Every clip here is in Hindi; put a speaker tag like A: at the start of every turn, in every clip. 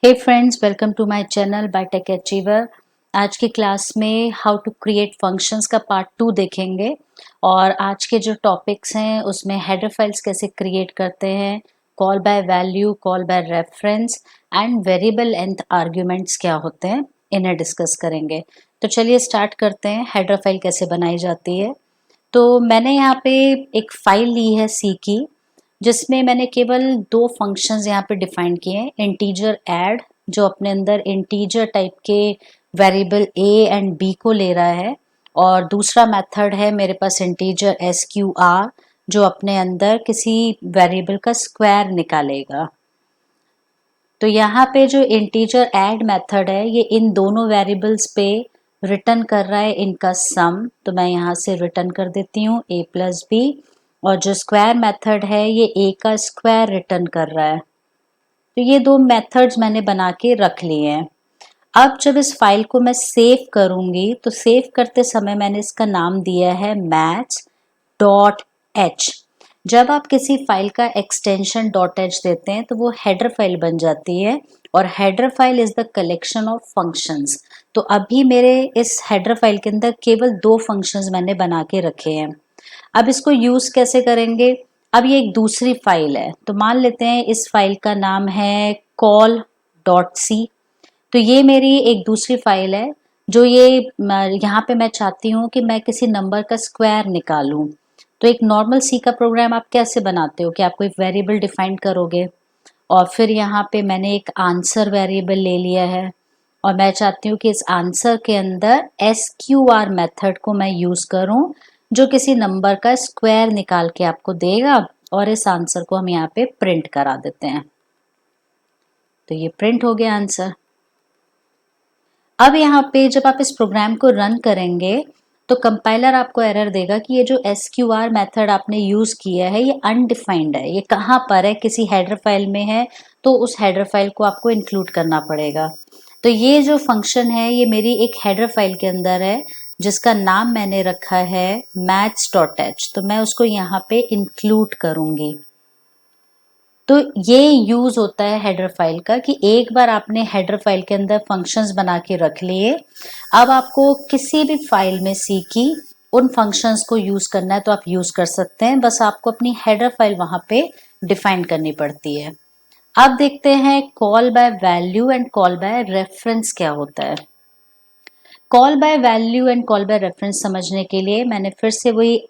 A: Hey friends, welcome to my channel by Tech Achiever. आज की क्लास में हाउ टू क्रिएट फंक्शंस का पार्ट 2 देखेंगे। और आज के जो टॉपिक्स हैं उसमें हेडर फाइल्स कैसे क्रिएट करते हैं, call by value, call by reference and variable length arguments क्या होते हैं, इन्हें डिस्कस करेंगे। तो चलिए स्टार्ट करते हैं, हेडर फाइल कैसे बनाई जाती है। तो मैंने यहाँ पे एक फाइल ली है सी की, जिसमें मैंने केवल दो फंक्शंस यहाँ पे डिफाइन किए हैं। इंटीजर ऐड, जो अपने अंदर इंटीजर टाइप के वेरिएबल ए एंड बी को ले रहा है, और दूसरा मेथड है मेरे पास इंटीजर एस क्यू आर, जो अपने अंदर किसी वेरिएबल का स्क्वायर निकालेगा। तो यहाँ पे जो इंटीजर ऐड मेथड है ये इन दोनों वेरिएबल्स पे रिटर्न कर रहा है इनका सम। तो मैं यहाँ से रिटर्न कर देती हूँ a प्लस बी, और जो स्क्वायर मेथड है ये a का स्क्वायर रिटर्न कर रहा है। तो ये दो मेथड्स मैंने बना के रख लिए हैं। अब जब इस फाइल को मैं सेव करूंगी तो सेव करते समय मैंने इसका नाम दिया है मैथ्स डॉट एच। जब आप किसी फाइल का एक्सटेंशन डॉट एच देते हैं तो वो हेडर फाइल बन जाती है, और header file is the collection of functions. तो अभी मेरे इस हेडर फाइल के अंदर केवल दो फंक्शंस मैंने बना के रखे हैं। अब इसको यूज कैसे करेंगे? अब ये एक दूसरी फाइल है, तो मान लेते हैं इस फाइल का नाम है कॉल डॉट सी। तो ये मेरी एक दूसरी फाइल है, जो ये यहाँ पे मैं चाहती हूँ कि मैं किसी नंबर का स्क्वायर निकालूं। तो एक नॉर्मल सी का प्रोग्राम आप कैसे बनाते हो कि आप कोई वेरिएबल डिफाइन करोगे, और फिर यहाँ पे मैंने एक आंसर वेरिएबल ले लिया है, और मैं चाहती हूँ कि इस आंसर के अंदर SQR मेथड को मैं यूज करूँ, जो किसी नंबर का स्क्वायर निकाल के आपको देगा, और इस आंसर को हम यहाँ पे प्रिंट करा देते हैं। तो ये प्रिंट हो गया आंसर। अब यहाँ पे जब आप इस प्रोग्राम को रन करेंगे तो कंपाइलर आपको एरर देगा कि ये जो SQR मेथड आपने यूज किया है ये अनडिफाइंड है, ये कहाँ पर है, किसी हेडर फाइल में है, तो उस हेडर फाइल को आपको इंक्लूड करना पड़ेगा। तो ये जो फंक्शन है ये मेरी एक हेडर फाइल के अंदर है, जिसका नाम मैंने रखा है maths.h। तो मैं उसको यहाँ पे इंक्लूड करूंगी। तो ये यूज होता है हेडर फाइल का कि एक बार आपने हेडर फाइल के अंदर फंक्शंस बना के रख लिए, अब आपको किसी भी फाइल में सी की उन फंक्शंस को यूज करना है तो आप यूज कर सकते हैं, बस आपको अपनी हेडर फाइल वहां पे डिफाइन करनी पड़ती है। अब देखते हैं call by value and call by reference क्या होता है। Call by value and call by reference समझने के लिए मैंने फिर से वही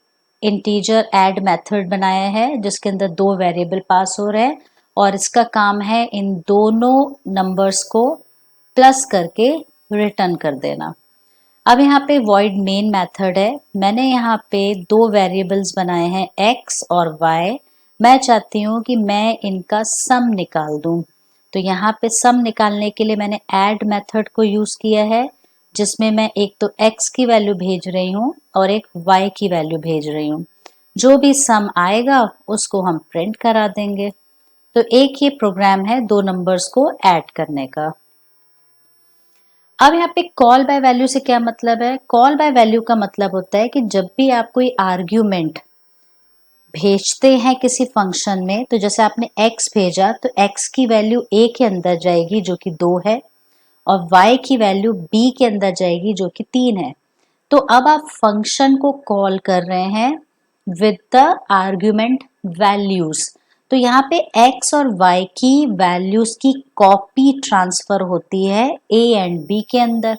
A: इंटीजर ऐड मेथड बनाया है, जिसके अंदर दो वेरिएबल पास हो रहे हैं, और इसका काम है इन दोनों नंबर्स को प्लस करके रिटर्न कर देना। अब यहाँ पे void मेन मेथड है, मैंने यहाँ पे दो वेरिएबल्स बनाए हैं x और y। मैं चाहती हूँ कि मैं इनका सम निकाल दूं। तो यहाँ पे सम निकालने के लिए मैंने ऐड मेथड को यूज किया है, जिसमें मैं एक तो x की वैल्यू भेज रही हूँ और एक y की वैल्यू भेज रही हूँ। जो भी सम आएगा उसको हम प्रिंट करा देंगे। तो एक ये प्रोग्राम है दो नंबर्स को ऐड करने का। अब यहाँ पे कॉल बाय वैल्यू से क्या मतलब है? कॉल बाय वैल्यू का मतलब होता है कि जब भी आप कोई आर्ग्यूमेंट भेजते हैं किसी फंक्शन में, तो जैसे आपने x भेजा तो x की वैल्यू a के अंदर जाएगी जो कि 2 है, और y की वैल्यू b के अंदर जाएगी जो कि 3 है। तो अब आप फंक्शन को कॉल कर रहे हैं विद द आर्ग्यूमेंट वैल्यूज। तो यहाँ पे x और y की वैल्यूज की कॉपी ट्रांसफर होती है a एंड b के अंदर।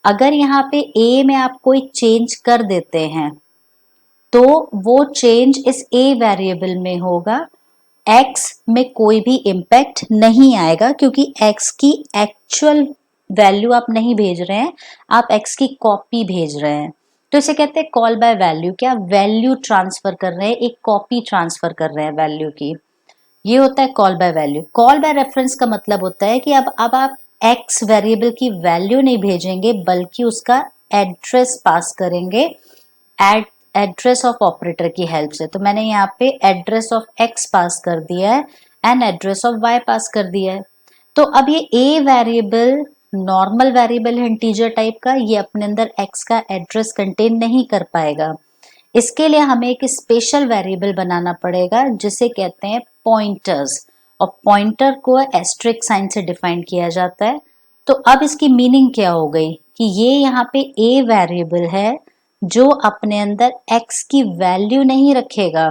A: अगर यहाँ पे a में आप कोई चेंज कर देते हैं तो वो चेंज इस a वेरिएबल में होगा, x में कोई भी इम्पैक्ट नहीं आएगा, क्योंकि x की एक्चुअल वैल्यू आप नहीं भेज रहे हैं, आप x की कॉपी भेज रहे हैं। तो इसे कहते हैं कॉल बाय वैल्यू। क्या वैल्यू ट्रांसफर कर रहे हैं, एक कॉपी ट्रांसफर कर रहे हैं वैल्यू की, ये होता है call by value. Call by reference का मतलब होता है कि अब आप x वेरिएबल की वैल्यू नहीं भेजेंगे, बल्कि उसका एड्रेस पास करेंगे एड्रेस ऑफ ऑपरेटर की हेल्प से। तो मैंने यहाँ पे एड्रेस ऑफ x पास कर दिया है एंड एड्रेस ऑफ y पास कर दिया है। तो अब ये a वेरिएबल नॉर्मल वेरिएबल है इंटीजर टाइप का, ये अपने अंदर x का एड्रेस कंटेन नहीं कर पाएगा। इसके लिए हमें एक स्पेशल वेरिएबल बनाना पड़ेगा जिसे कहते हैं पॉइंटर्स। और पॉइंटर को एस्ट्रिक साइन से डिफाइन किया जाता है। तो अब इसकी मीनिंग क्या हो गई कि ये यहाँ पे a वेरिएबल है जो अपने अंदर x की वैल्यू नहीं रखेगा,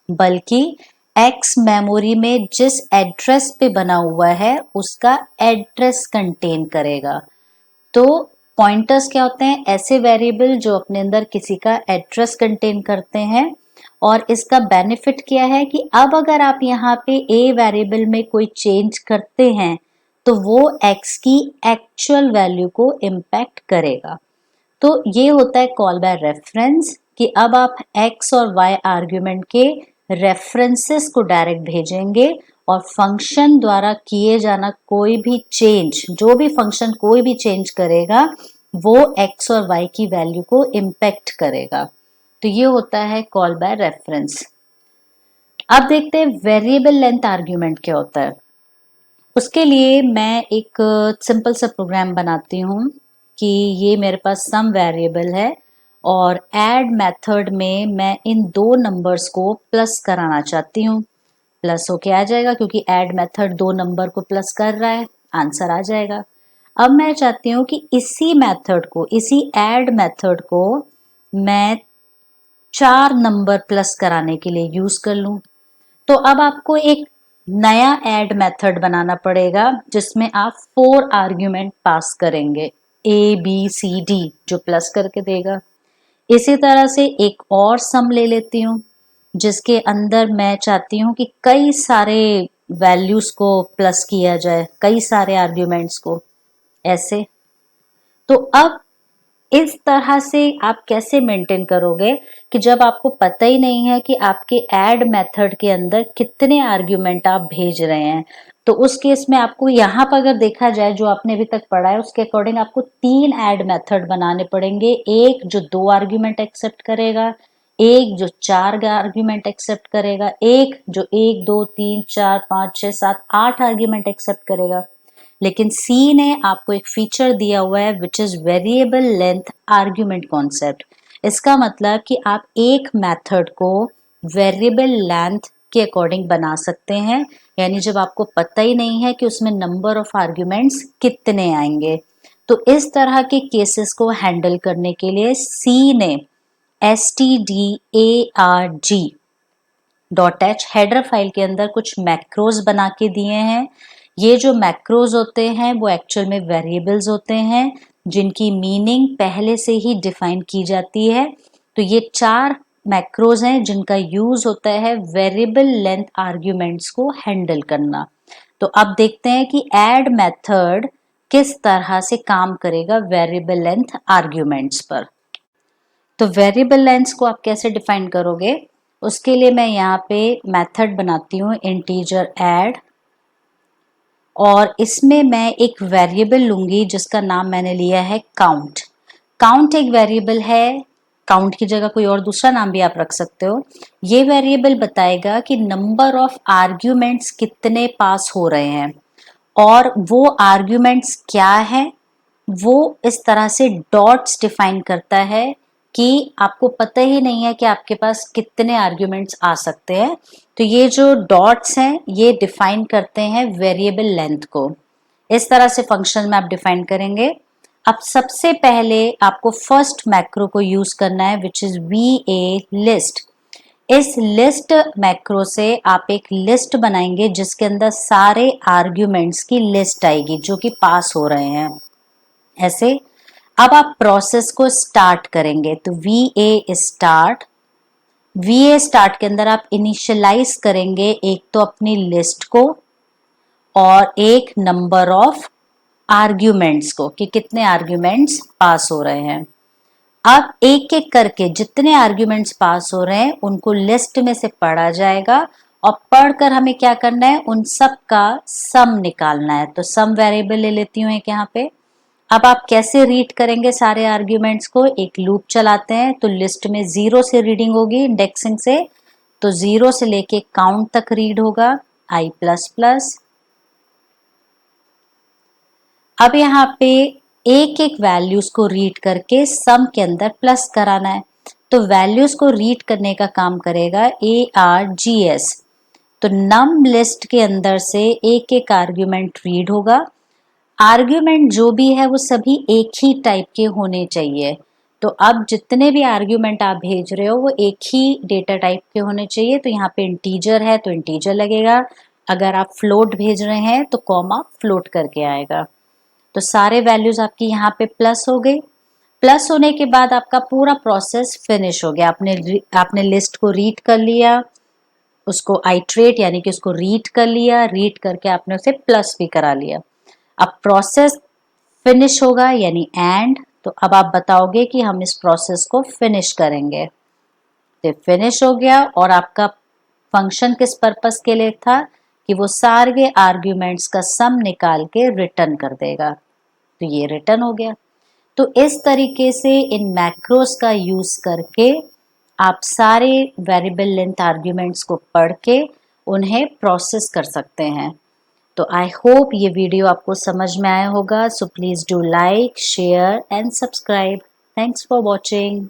A: बल्कि x मेमोरी में जिस एड्रेस पे बना हुआ है उसका एड्रेस कंटेन करेगा। तो पॉइंटर्स क्या होते हैं? ऐसे वेरिएबल जो अपने अंदर किसी का एड्रेस कंटेन करते हैं। और इसका बेनिफिट क्या है कि अब अगर आप यहाँ पे a वेरिएबल में कोई चेंज करते हैं तो वो x की एक्चुअल वैल्यू को इम्पैक्ट करेगा। तो ये होता है कॉल बाय रेफरेंस कि अब आप x और y आर्ग्यूमेंट के रेफरेंसेस को डायरेक्ट भेजेंगे और फंक्शन द्वारा किए जाना कोई भी चेंज, जो भी फंक्शन कोई भी चेंज करेगा वो x और y की वैल्यू को इम्पैक्ट करेगा। तो ये होता है कॉल बाय रेफरेंस। अब देखते हैं वेरिएबल लेंथ आर्ग्यूमेंट क्या होता है। उसके लिए मैं एक सिंपल सा प्रोग्राम बनाती हूँ कि ये मेरे पास सम वेरिएबल है और ऐड मेथड में मैं इन दो नंबर्स को प्लस कराना चाहती हूँ। प्लस होके आ जाएगा क्योंकि ऐड मेथड दो नंबर को प्लस कर रहा है, आंसर आ जाएगा। अब मैं चाहती हूँ कि इसी मेथड को, इसी ऐड मेथड को मैं 4 नंबर प्लस कराने के लिए यूज कर लूं। तो अब आपको एक नया ऐड मेथड बनाना पड़ेगा जिसमें आप 4 आर्ग्यूमेंट पास करेंगे, ए बी सी डी, जो प्लस करके देगा। इसी तरह से एक और सम ले लेती हूँ जिसके अंदर मैं चाहती हूँ कि कई सारे वैल्यूज को प्लस किया जाए, कई सारे आर्ग्यूमेंट्स को, ऐसे। तो अब इस तरह से आप कैसे मेंटेन करोगे कि जब आपको पता ही नहीं है कि आपके ऐड मेथड के अंदर कितने आर्ग्यूमेंट आप भेज रहे हैं। तो उस केस में आपको यहाँ पर अगर देखा जाए जो आपने अभी तक पढ़ा है उसके अकॉर्डिंग आपको 3 ऐड मेथड बनाने पड़ेंगे। एक जो 2 आर्ग्यूमेंट एक्सेप्ट करेगा, एक जो 4 आर्ग्यूमेंट एक्सेप्ट करेगा, एक जो 1 2 3 4 5 6 7 8 आर्ग्यूमेंट एक्सेप्ट करेगा। लेकिन सी ने आपको एक फीचर दिया हुआ है which is variable length argument concept. इसका मतलब कि आप एक मेथड को वेरिएबल लेंथ के अकॉर्डिंग बना सकते हैं, यानी जब आपको पता ही नहीं है कि उसमें नंबर ऑफ आर्ग्यूमेंट्स कितने आएंगे। तो इस तरह के केसेस को हैंडल करने के लिए सी ने stdarg.h हेडर फाइल के अंदर कुछ मैक्रोज बना के दिए हैं। ये जो मैक्रोज होते हैं वो एक्चुअल में वेरिएबल्स होते हैं जिनकी मीनिंग पहले से ही डिफाइन की जाती है। तो ये 4 मैक्रोज हैं जिनका यूज होता है वेरिएबल लेंथ आर्ग्यूमेंट्स को हैंडल करना। तो अब देखते हैं कि ऐड मेथड किस तरह से काम करेगा वेरिएबल लेंथ आर्ग्यूमेंट्स पर। तो वेरिएबल लेंथ को आप कैसे डिफाइन करोगे? उसके लिए मैं यहाँ पे मेथड बनाती हूँ इंटीजर ऐड, और इसमें मैं एक वेरिएबल लूंगी जिसका नाम मैंने लिया है काउंट। काउंट एक वेरिएबल है, काउंट की जगह कोई और दूसरा नाम भी आप रख सकते हो। ये वेरिएबल बताएगा कि नंबर ऑफ आर्ग्यूमेंट्स कितने पास हो रहे हैं, और वो आर्ग्यूमेंट्स क्या है वो इस तरह से डॉट्स डिफाइन करता है कि आपको पता ही नहीं है कि आपके पास कितने आर्ग्यूमेंट्स आ सकते हैं। तो ये जो डॉट्स हैं ये डिफाइन करते हैं वेरिएबल लेंथ को। इस तरह से फंक्शन में आप डिफाइन करेंगे। अब सबसे पहले आपको फर्स्ट मैक्रो को यूज करना है विच इज va लिस्ट। इस लिस्ट मैक्रो से आप एक लिस्ट बनाएंगे जिसके अंदर सारे आर्ग्यूमेंट्स की लिस्ट आएगी जो कि पास हो रहे हैं, ऐसे। अब आप प्रोसेस को स्टार्ट करेंगे तो va स्टार्ट, va स्टार्ट के अंदर आप इनिशियलाइज करेंगे एक तो अपनी लिस्ट को और एक नंबर ऑफ आर्ग्यूमेंट्स को कि कितने आर्ग्यूमेंट्स पास हो रहे हैं। अब एक एक करके जितने आर्ग्यूमेंट्स पास हो रहे हैं उनको लिस्ट में से पढ़ा जाएगा, और पढ़कर हमें क्या करना है, उन सब का सम निकालना है। तो सम वेरिएबल ले लेती हूँ एक यहाँ पे। अब आप कैसे रीड करेंगे सारे आर्ग्यूमेंट्स को? एक लूप चलाते हैं तो लिस्ट में 0 से रीडिंग होगी इंडेक्सिंग से, तो 0 से लेके काउंट तक रीड होगा i++। अब यहाँ पे एक एक वैल्यूज को रीड करके सम के अंदर प्लस कराना है। तो वैल्यूज को रीड करने का काम करेगा args। तो num लिस्ट के अंदर से एक एक आर्ग्यूमेंट रीड होगा। आर्ग्यूमेंट जो भी है वो सभी एक ही टाइप के होने चाहिए। तो अब जितने भी आर्ग्यूमेंट आप भेज रहे हो वो एक ही डेटा टाइप के होने चाहिए। तो यहाँ पे इंटीजर है तो इंटीजर लगेगा, अगर आप फ्लोट भेज रहे हैं तो कॉमा फ्लोट करके आएगा। तो सारे वैल्यूज आपकी यहाँ पे प्लस हो गई। प्लस होने के बाद आपका पूरा प्रोसेस फिनिश हो गया। आपने लिस्ट को रीड कर लिया, उसको आइट्रेट यानी कि उसको रीड कर लिया, रीड करके आपने उसे प्लस भी करा लिया। अब प्रोसेस फिनिश होगा यानी एंड। तो अब आप बताओगे कि हम इस प्रोसेस को फिनिश करेंगे। तो फिनिश हो गया और आपका फंक्शन किस पर्पस के लिए था कि वो सारे आर्ग्यूमेंट्स का सम निकाल के रिटर्न कर देगा। तो ये रिटर्न हो गया। तो इस तरीके से इन मैक्रोस का यूज करके आप सारे वेरिएबल लेंथ आर्ग्यूमेंट्स को पढ़ के उन्हें प्रोसेस कर सकते हैं। तो आई होप ये वीडियो आपको समझ में आया होगा। So please do like, share and subscribe. Thanks for watching.